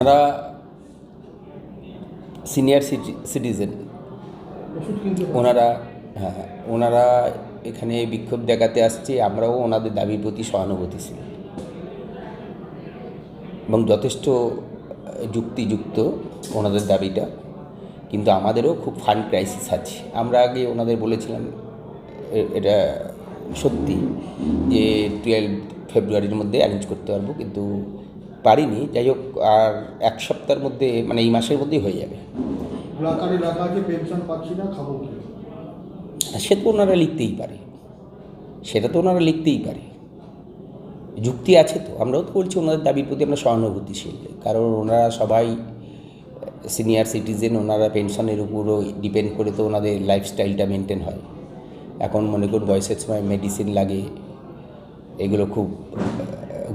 ওনারা senior citizen, ওনারা এখানে বিক্ষোভ দেখাতে আসছে। আমরাও ওনাদের দাবির প্রতি সহানুভূতিশীল এবং যথেষ্ট যুক্তিযুক্ত ওনাদের দাবিটা। কিন্তু আমাদেরও খুব ফান্ড ক্রাইসিস আছে। আমরা আগে ওনাদের বলেছিলাম এটা সত্যি যে 12 ফেব্রুয়ারির মধ্যে অ্যারেঞ্জ করতে পারবো, কিন্তু পারিনি। যাই হোক, আর এক সপ্তাহের মধ্যে, মানে এই মাসের মধ্যেই হয়ে যাবে। সে তো ওনারা লিখতেই পারে, সেটা তো ওনারা লিখতেই পারে, যুক্তি আছে তো। আমরাও তো বলছি ওনাদের দাবির প্রতি আমরা সহানুভূতিশীল, কারণ ওনারা সবাই সিনিয়র সিটিজেন। ওনারা পেনশনের উপরও ডিপেন্ড করে তো ওনাদের লাইফস্টাইলটা মেনটেন হয়। এখন মনে করুন বয়সের সময় মেডিসিন লাগে, এগুলো খুব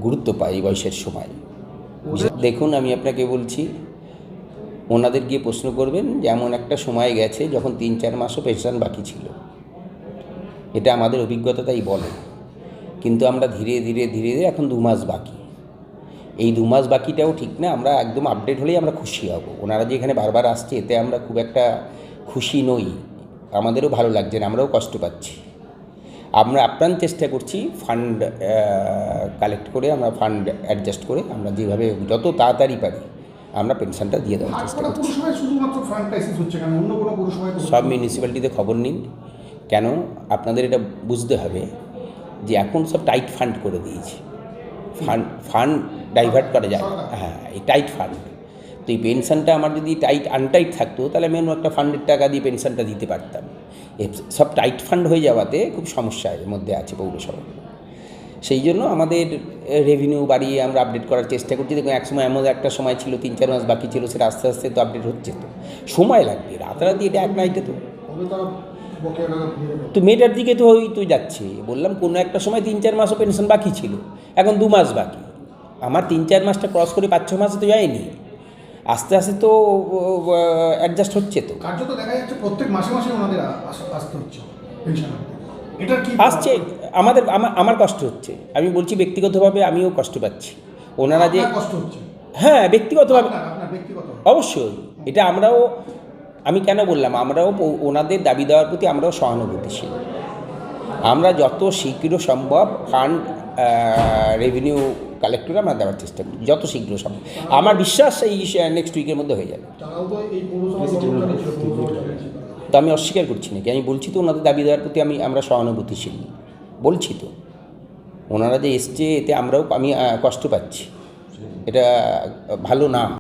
গুরুত্ব পায় এই বয়সের সময়। দেখুন, আমি আপনাকে বলছি, ওনাদের গিয়ে প্রশ্ন করবেন যে এমন একটা সময় গেছে যখন 3-4 মাসও পেনশন বাকি ছিল। এটা আমাদের অভিজ্ঞতা তাই বলে। কিন্তু আমরা ধীরে ধীরে এখন 2 মাস বাকি। এই 2 মাস বাকিটাও ঠিক না। আমরা একদম আপডেট হলেই আমরা খুশি হব। ওনারা যে এখানে বারবার আসছে, এতে আমরা খুব একটা খুশি নই। আমাদেরও ভালো লাগছে না, আমরাও কষ্ট পাচ্ছি। আমরা আপ্রাণ চেষ্টা করছি ফান্ড কালেক্ট করে, আমরা ফান্ড অ্যাডজাস্ট করে আমরা যেভাবে যত তাড়াতাড়ি পারি আমরা পেনশনটা দিয়ে দেওয়ার চেষ্টা করছি। সব মিউনিসিপ্যালিটিতে খবর নিন। কেন আপনাদের এটা বুঝতে হবে যে এখন সব টাইট ফান্ড করে দিয়েছে। ফান্ড ডাইভার্ট করা যায় না। হ্যাঁ, এই টাইট ফান্ড। তো এই পেনশনটা আমার যদি আনটাইট থাকতো, তাহলে আমি অন্য একটা ফান্ডের টাকা দিয়ে পেনশনটা দিতে পারতাম। সব টাইট ফান্ড হয়ে যাওয়াতে খুব সমস্যার মধ্যে আছে পৌরসভা। সেই জন্য আমাদের রেভিনিউ বাড়িয়ে আমরা আপডেট করার চেষ্টা করছি। দেখুন, একসময় এমন একটা সময় ছিল 3-4 মাস বাকি ছিল, সেটা আস্তে আস্তে তো আপডেট হচ্ছে। তো সময় লাগবে, রাতারাতি এটা এক নাইটে তো মেয়েটার দিকে তো তো যাচ্ছে। বললাম কোনো একটা সময় 3-4 মাসও পেনশন বাকি ছিল, এখন 2 মাস বাকি। আমার 3-4 মাসটা ক্রস করে 5-6 মাসে তো যায়নি। আস্তে আস্তে তো অ্যাডজাস্ট হচ্ছে। তো কার্যত দেখা যাচ্ছে প্রত্যেক মাসে মাসে ওনাদের আসতে হচ্ছে পেনশন। এটা কি আসছে? আমার কষ্ট হচ্ছে। আমি বলছি ব্যক্তিগতভাবে আমিও কষ্ট পাচ্ছি। ওনারা যে কষ্ট হচ্ছে, হ্যাঁ, ব্যক্তিগতভাবে ব্যক্তিগত অবশ্যই। এটা আমরাও, আমি কেন বললাম, আমরাও ওনাদের দাবি দেওয়ার প্রতি আমরাও সহানুভূতিশীল। আমরা যত শীঘ্র সম্ভব ফান্ড রেভিনিউ কালেক্টরে আমরা দেওয়ার চেষ্টা করি, যত শীঘ্র সম্ভব। আমার বিশ্বাস এই নেক্সট উইকের মধ্যে হয়ে যাবে। তো আমি অস্বীকার করছি নাকি? আমি বলছি তো ওনাদের দাবি দেওয়ার প্রতি আমরা সহানুভূতিশীল বলছি তো। ওনারা যে এসছে, এতে আমি কষ্ট পাচ্ছি। এটা ভালো না।